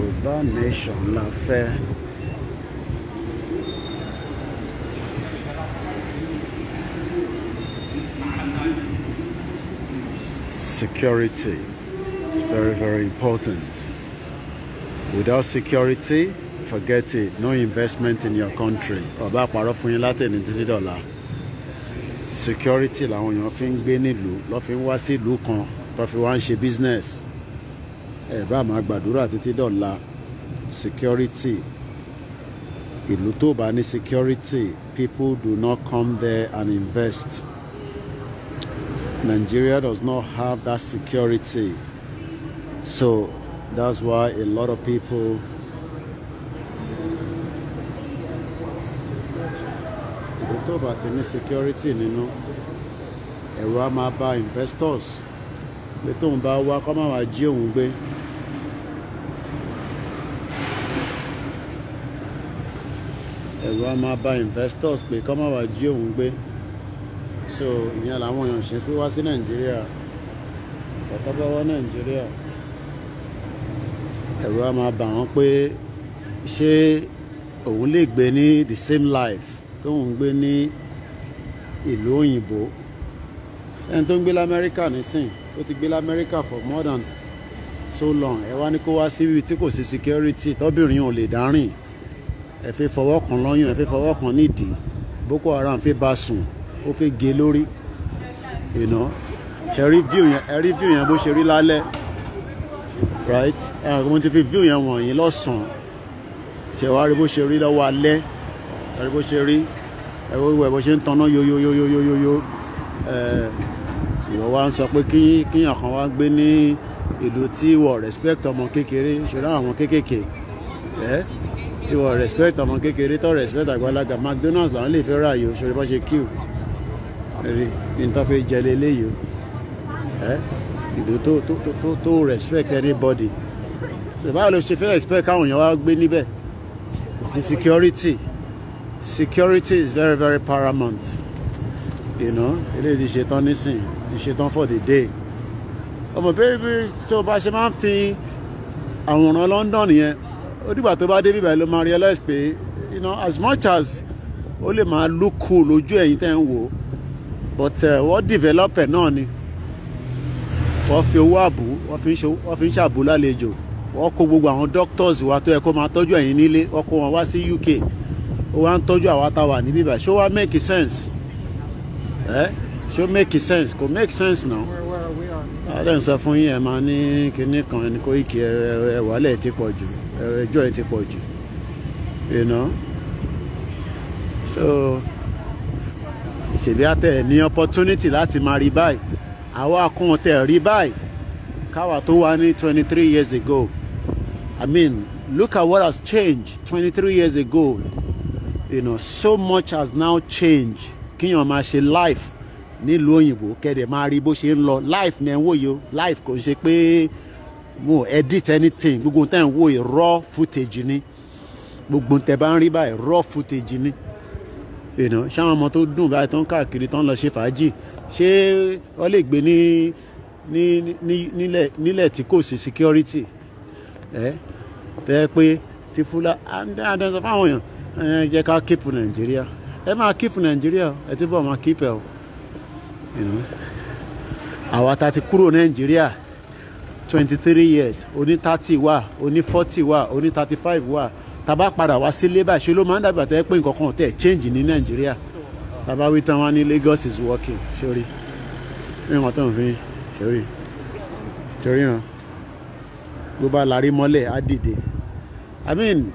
Yoruba nation la fẹ́. Security is very, very important. Without security, forget it. No investment in your country. Ọba àpárọ̀ fún yín látẹ̀ní títí dọ̀la. Security làwọn èèyàn fi ń gbé nílùú, lọ́ fi ń wá sí ìlú kan, tó fi wá ń ṣe business. Ẹ bá máa gbàdúrà títí dọ̀la. Security. Ìlú tó bá ní security, people do not come there and invest. Nigeria does not have that security. So that's why a lot of people ìlú tó bá ti ní security nínú, ẹ̀rù á máa bá investors pé tóun bá wá kó má wá jí òun gbé. Ẹ̀rù á máa bá investors pé kó má wá jí òun gbé. So ìyẹn làwọn èèyàn ṣe fi wá sí Nàìjíríà. Ọ̀tọ́ bá wá Nàìjíríà, ẹ̀rù á máa bà wọ́n pé ṣé òun lè gbé ní the same life tóun gbé ní ìlú òyìnbó. Ẹni tó ń gbé l'Amẹ́ríkà nísìn, tó ti gbé l'Amẹ́ríkà for more than so long, ẹ wá ní kó wá síbi tí kò sí security, tọ́bìnrin ò lè dárìn, ẹ fi fọwọ́ kan lọ́yàn, ẹ fi fọwọ́ kan nídìí, Boko Haram fi bá sùn, ó fi gé lórí, you know. Ṣe rí view yẹn bó ṣe rí lálẹ́, right? Mo ti fi view yẹn wọ̀nyí lọ́sàn-án, ṣe wá rí bó ṣe rí lọ́wọ́ alẹ́, ẹ rí bó ṣe rí, ẹ wọ́n bó ṣe ń tanná yoyoyoyoyoyo. Ìwọ wá ń sọ pé kíyàn kan wá gbé ní ìlú tí wọ́n respect ọmọ kékeré, ṣòro àwọn kékèké, tí wọ́n respect ọmọ kékeré, tó respect àgbàlagbà. McDonald's làwọn lè fẹ́ ráàyè, ṣòro bó ṣe queue rí ní tó fi jẹ léléyìí, ìlú tó respect anybody. So báwo ló ṣe fẹ́ expect káwọn èèyàn wá gbé níbẹ̀? Security is very, very paramount. You know, eléyìí ti ṣetán nísìn, ti ṣetán for the day. Ọmọ bẹ́ẹ̀ tó bá ṣe máa ń fi àwòrán London yẹn, ó dìgbà tó bá dé bíbẹ̀ ló máa realize pé, you know, as much as ó lè máa look cool lójú ẹ̀yin tẹ́ ń wò, but wọ́n develop ẹ̀ náà ni. Wọ́n fi owó àbú, wọ́n fi ń ṣàbú lálejò. Wọ́n kó gbogbo àwọn doctors wa tó yẹ kó máa tọ́jú ẹ̀yin nílé, wọ́n kó wọn wá sí UK. Ó wá ń tọ́jú àwa tá wà ní bíbẹ̀. Ṣó wá make sense? Ṣó make sense? Kò make sense now. Adé ń sọ fún yín, ẹ máa ní kinní kan ẹni Koiki ẹwàlẹ̀ ti pọ̀ jù, ẹjọ́ ẹ ti pọ̀ jù, you know. So ṣèbí àtẹ ní opportunity láti máa rí báyìí, àwa kan tẹ̀ rí báyìí káwa tó wá ní 23 years ago. I mean, look at what has changed 23 years ago. You know, so much has now changed. Kíyàn máa ṣe life nílùú òyìnbó, kẹ́dẹ̀ máa rí bó ṣe ń lọ. Life ní ẹ̀ ń wò yìí, life kò ṣe pé mo edit anything. Gbogbo tẹ́ ń wò yìí raw footage ni. Gbogbo tẹ́ bá ń rí báyìí raw footage ni. You know, ṣáwọn ọmọ tó dùn báyìí tó ń káàkiri tó ń lọ ṣe fàájì, ṣé wọ́n lè gbé nílẹ̀ tí kò sí security? Tẹ́ pé ti fúlà àdánsọ fáwọn èèyàn, jẹ́ ká keep Nàìjíríà. Ẹ máa keep Nàìjíríà, ẹ ti bọ̀ máa keep ẹ̀ o. Àwa ta ti kúrò Nàìjíríà 23 years, oní 30 wà, oní 40 wà, oní 35 wà. Tá bá padà wá sí labour, ṣe ló máa ń dàgbà tẹ́ pé nǹkan kan tẹ̀ change ní Nàìjíríà. Tá bá wí tán wá ní Lagos is working, sórí. Ní wọn tó ń fi sórí hàn. Bó bá larí mọ́lẹ̀ á dìde. I mean,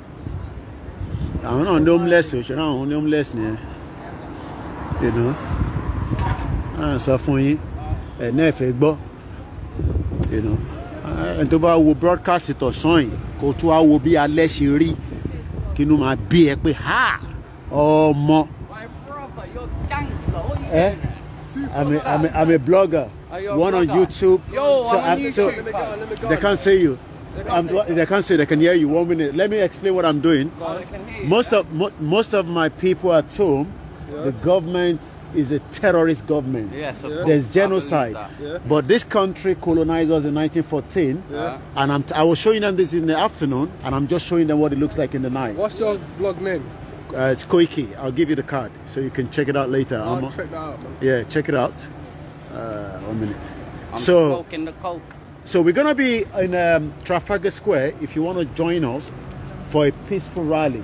àwọn náà ní homeless, òṣèré àwọn ní homeless nìyẹn. You know, à ń sọ fún yín, ẹ̀ náà fẹ́ gbọ́. You know, ẹni tó bá wo broadcast ìtọ̀sán yìí, kò tún wá wo bí alẹ́ ṣe rí, kí inú máa bí ẹ pé ha ọmọ. I'm a blogger. One on YouTube. So they can't say you. They can't say they can hear you. 1 minute. Let me explain what I'm doing. Most of my people at home, the government is a terrorist government. Yes, of course. course. There's genocide. Yeah. But this country colonized us in 1914. Yeah. And I was showing them this in the afternoon, and I'm just showing them what it looks like in the night. What's your blog name? It's Koiki. I'll give you the card so you can check it out later. I'll check that out, man. Yeah, check it out. 1 minute. I'm so, smoking the coke. So we're going to be in Trafalgar Square if you want to join us for a peaceful rally.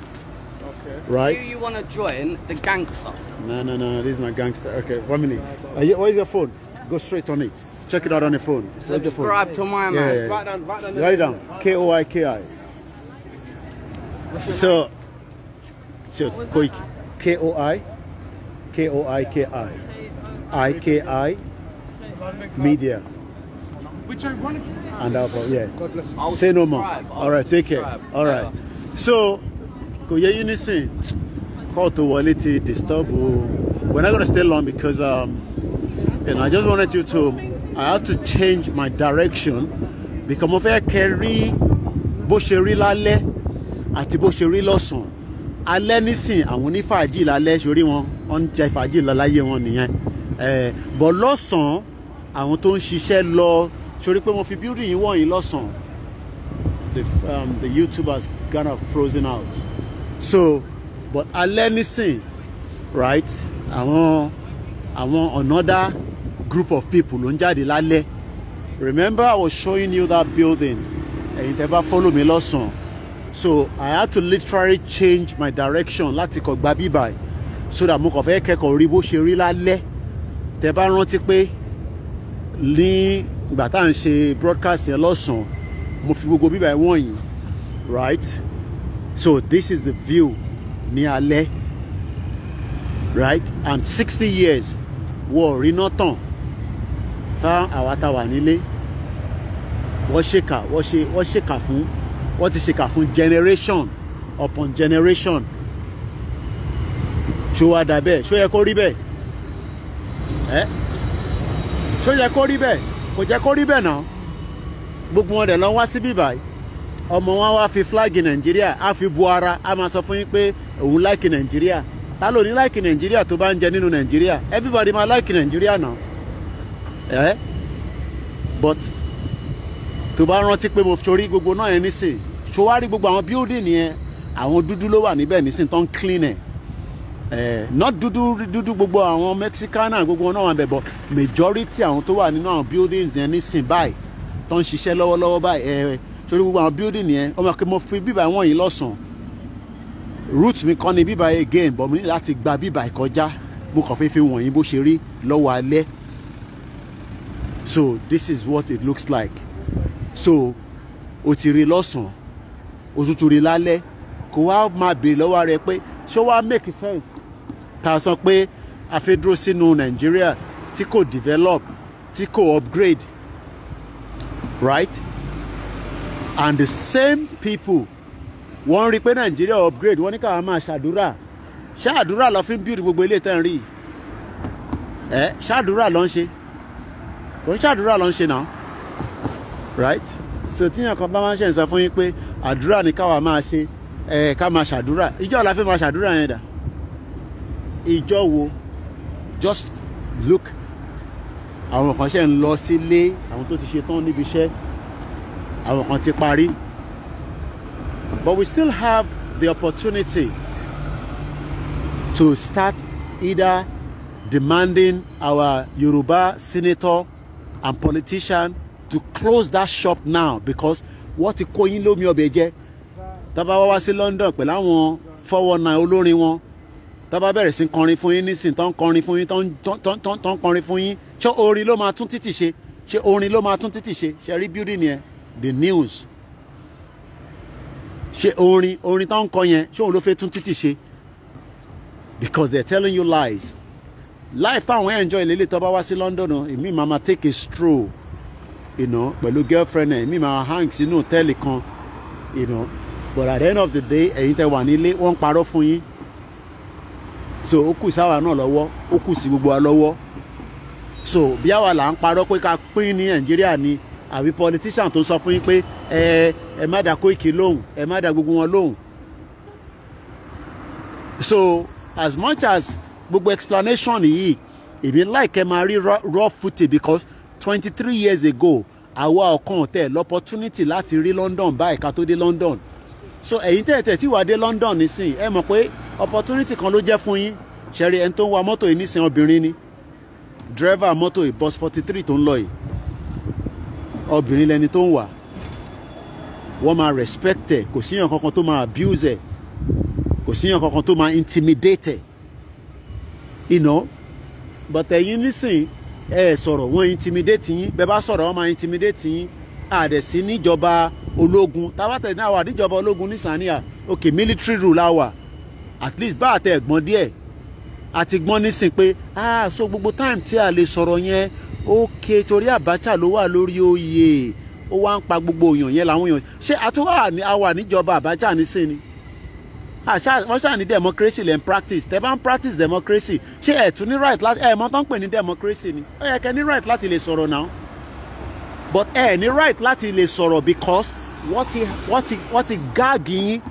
Okay. Right? Do you want to join the gangster? No, this is not gangster. Okay, 1 minute. Where's your phone? Go straight on it. Check it out on the phone. Subscribe to my man. Yeah. Write down. Write it down. Koiki. So Koiki. Koiki. IKI Media. Which I want. And yeah. God bless you. I'll Say no more. subscribe. All right, take care. All right. So, kò yẹ yín nísìn, call to quality disturb. We're not gonna stay long because I just wanted you to. I had to change my direction because mo fẹ́ kẹ́ rí bó ṣe rí lálẹ́ àti bó ṣe rí lọ́sàn. Alẹ́ nísìn àwọn onífàájì lálẹ́ sórí wọn ń jẹ fàájì láláyé wọn nìyẹn. But lọ́sàn àwọn tó ń ṣiṣẹ́ lọ sórí pé mo fi building yìí wọ̀nyí lọ́sàn. The YouTubers kind of frozen out. So, but alẹ́ nísìn, right? Àwọn another group of people ló ń jáde lálẹ́. Remember I was showing you that building. Ẹ̀yin tẹ́ bá follow me lọ́sàn. So I had to literally change my direction láti kọ̀ gba bíbáyìí so that mo kàn fẹ́ kẹ́kọ̀ọ́ rí bó ṣe rí lálẹ́. Tẹ́ bá rántí pé ní ìgbà tá à ń ṣe broadcast yẹn lọ́sàn mo fi gbogbo bíbáyìí wọ̀nyí, right? So this is the view ní alẹ́, right? And 60 years wọ́n rí náà tàn fún àwa tá wà nílé. Wọ́n ṣèkà fún wọ́n ti ṣèkà fún generation upon generation. Ṣó wá dà bẹ́ẹ̀? Ṣó yẹ kó rí bẹ́ẹ̀? Ṣó yẹ kó rí bẹ́ẹ̀? Kò jẹ́ kó rí bẹ́ẹ̀ náà. Gbogbo wọn dẹ̀ lọ wá síbí báyìí. Ọmọ wọn wá fi flag Nàìjíríà á fi bu ara á máa sọ fún yín pé òun like Nàìjíríà. Ta ló ní like Nàìjíríà tó bá ń jẹ nínú Nàìjíríà? Everybody máa like Nàìjíríà náà. But tó bá rántí pé mo sórí gbogbo náà yẹn nísìn, ṣó wá rí gbogbo àwọn building yẹn, àwọn dúdú ló wà níbẹ̀ nísìn tó ń clean ẹ̀. Not dúdú gbogbo àwọn Mexicana gbogbo náà wà bẹ̀, but majority àwọn tó wà nínú àwọn buildings yẹn nísìn báyìí tó ń ṣiṣẹ́ lọ́wọ́lọ́wọ́ báyìí. Sórí gbogbo àwọn building yẹn, ọmọ kí mo fi bíbá wọn yìí lọ́sàn. Route mi kọ́ ni bíbá yẹn again, but mo ní láti gba bíbá ìkọjá, mo kàn fi wọ̀nyí bó ṣe rí lọ́wọ́ alẹ́. So this is what it looks like. So o ti rí lọ́sàn, o tún rí lálẹ́, kò wá máa béèrè lọ́wọ́ rẹ pé ṣó wá make sense tá a sọ pé a fẹ́ dúró sínú Nàìjíríà tí kò develop, tí kò upgrade, right? And the same people wọ́n rí pé Nàìjíríà upgrade, wọ́n ní káwọn máa ṣàdúrà. Ṣàdúrà lọ fi ń build gbogbo ilé tẹ́ ń rí. Ṣàdúrà ló ń ṣe. Kò ń ṣàdúrà ló ń ṣe náà. Right? So tíyàn kan bá máa ń ṣe ìsọ fún yín pé àdúrà ni káwa máa ṣe, ká máa ṣàdúrà. Ìjọ la fi máa ṣàdúrà yẹn dà. Ìjọ wo? Just look. Àwọn kan ṣe ń lọ sílé, àwọn tó ti ṣe tán níbi iṣẹ́, àwọn kan ti parí. But we still have the opportunity to start either demanding our Yoruba senator and politician to close that shop now, because what ti kó yín lómi ọbẹ̀ jẹ́. Tá bá wá sí London pẹ̀lú àwọn 419 olórin wọn, tá bá bẹ̀rẹ̀ sí kọrin fún yín nísìn, tán kọrin fún yín, tán kọrin fún yín, ṣé orin ló máa tún títì ṣe? Ṣé orin ló máa tún títì ṣe? Ṣé rí building yẹn? The news. Ṣé orin tán kọ yẹn, ṣé òun ló fẹ́ tún títì ṣe? Because they're telling you lies. Life táwọn enjoy lélẹ̀ tó bá wá sí London, èmi máa take a stroll, you know, pẹ̀lú girlfriend ẹ̀, èmi máa hang sínú hòtẹ́ẹ̀lì kan, you know. But at the end of the day, ẹ̀yin tẹ́ wà nílé, wọ́n ń parọ́ fún yín. So ó kù sáwà náà lọ́wọ́, ó kù sí gbogbo wa lọ́wọ́. So bí àwa là ń parọ́ pé ká pín ní Nàìjíríà ni, àbí politician tó sọ fún yín pé ẹ má dá Koiki lóhùn, ẹ má dá gbogbo wọn lóhùn. So as much as gbogbo explanation yìí èmi like ẹ máa rí raw footage because 23 years ago àwa ọ̀kan tẹ̀ l'opportunity láti rí London báyìí ká tó dé London so ẹ̀yin tẹ̀tẹ̀ tí wàá dé London nísìn ẹ mọ̀ pé opportunity kan ló jẹ́ fún yín ṣẹ̀rí ẹni tó ń wa mọ́tò yìí nísìn obìnrin ni driver mọ́tò yìí bus 43 tó ń lọ yìí obìnrin lẹni tó ń wà wọ́n máa respect ẹ̀ kò síyàn kankan tó máa abuse ẹ̀ kò síyàn kankan tó máa intimidate ẹ̀ you know but ẹ̀yin nísìn ẹ sọ̀rọ̀ wọ́n intimidate yín bẹ́ẹ̀ bá sọ̀rọ̀ wọ́n máa intimidate yín àdẹ̀sí níjọba ológun tábàtẹ̀ náà wà níjọba ológun nísàníyà ok military rule àwà at least bá àtẹ ẹ̀gbọ́n díẹ̀ àti gbọ́n nísìn pé so gbogbo time tí a lè sọ̀rọ̀ yẹn ok torí Abacha ló wà lórí oyè ó wá ń pa gbogbo èèyàn yẹn làwọn èèyàn ṣé àtúwà níjọba Abacha nísìn ni wọ́n ṣáà ní democracy lẹ́ ń practice tẹ́ bá ń practice democracy ṣé ẹ̀ tún ní right láti mọ́ tán ń pè ní democracy ni ó yẹ kẹ́ ní right láti lè sọ̀rọ̀ náà but ẹ̀ ní right láti lè sọ̀rọ̀ because wọ́n ti gáàgì yín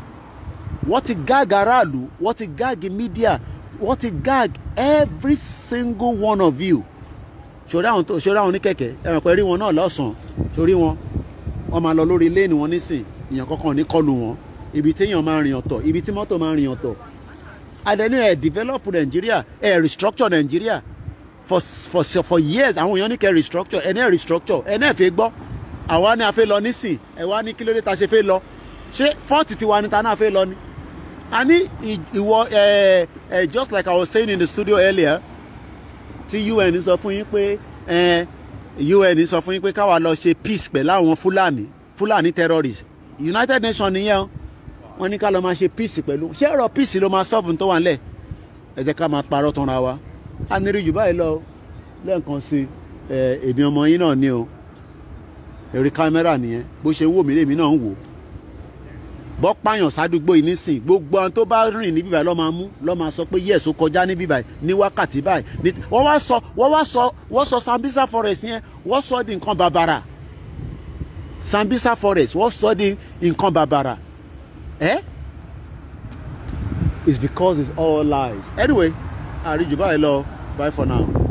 wọ́n ti gáàgì aráàlú wọ́n ti gáàgì media wọ́n ti gáàgì every single one of you ṣòrí àwọn oníkẹ̀kẹ́ ẹ mọ̀ pé rí wọn náà lọ́sàn-án ṣòrí wọn máa lọ lórí léènì wọn nísìn èèyàn kankan ní kọlù wọn ibi téèyàn máa rìn ọ̀tọ̀ ibi tí mọ́tò máa rìn ọ̀tọ̀ adẹni ẹ̀ develop Nigeria ẹ̀ restructure Nigeria for years àwọn èèyàn ní kẹ́ restructure ẹ̀ ní ẹ̀ restructure ẹ̀ náà fẹ́ gbọ́ àwa ni a fẹ́ lọ nísìn ẹ̀ wá ní kí ló dé ta ṣe fẹ́ lọ ṣé fọ́ọ̀tì tiwa ni ta náà fẹ́ lọ ni a ní ìwọ just like I was saying in the studio earlier tí UN sọ fún yín pé UN sọ fún yín pé káwa lọ ṣe peace pẹ̀lú àwọn Fúlàní terrorists United Nations nìyẹn wọ́n ní ká lọ máa ṣe peace pẹ̀lú ṣé ọ̀rọ̀ peace ló máa solve tó wà nílẹ̀ ẹ jẹ́ ká máa parọ́ tanra wa a ní rí jù báyìí lọ lẹ́ẹ̀kan sí èmi ọmọ yín náà ni o èrè kámẹ́rà nìyẹn bó ṣe wò mí lèmi náà ń wò bọ́ pààyàn sádùúgbò yìí nísìn gbogbo àwọn tó bá rìn níbí báyìí lọ́ máa mú lọ́ máa sọ pé yes ó kọjá níbí báyìí ní wákàtí báyìí wọ́n sọ Sambisa forest yẹn wọ́n sọ di nǹkan bàbàrà Sambisa forest wọ́n sọ di nǹkan bàbàrà it's because it's all lies anyway àríjù báyìí lọ bye for now.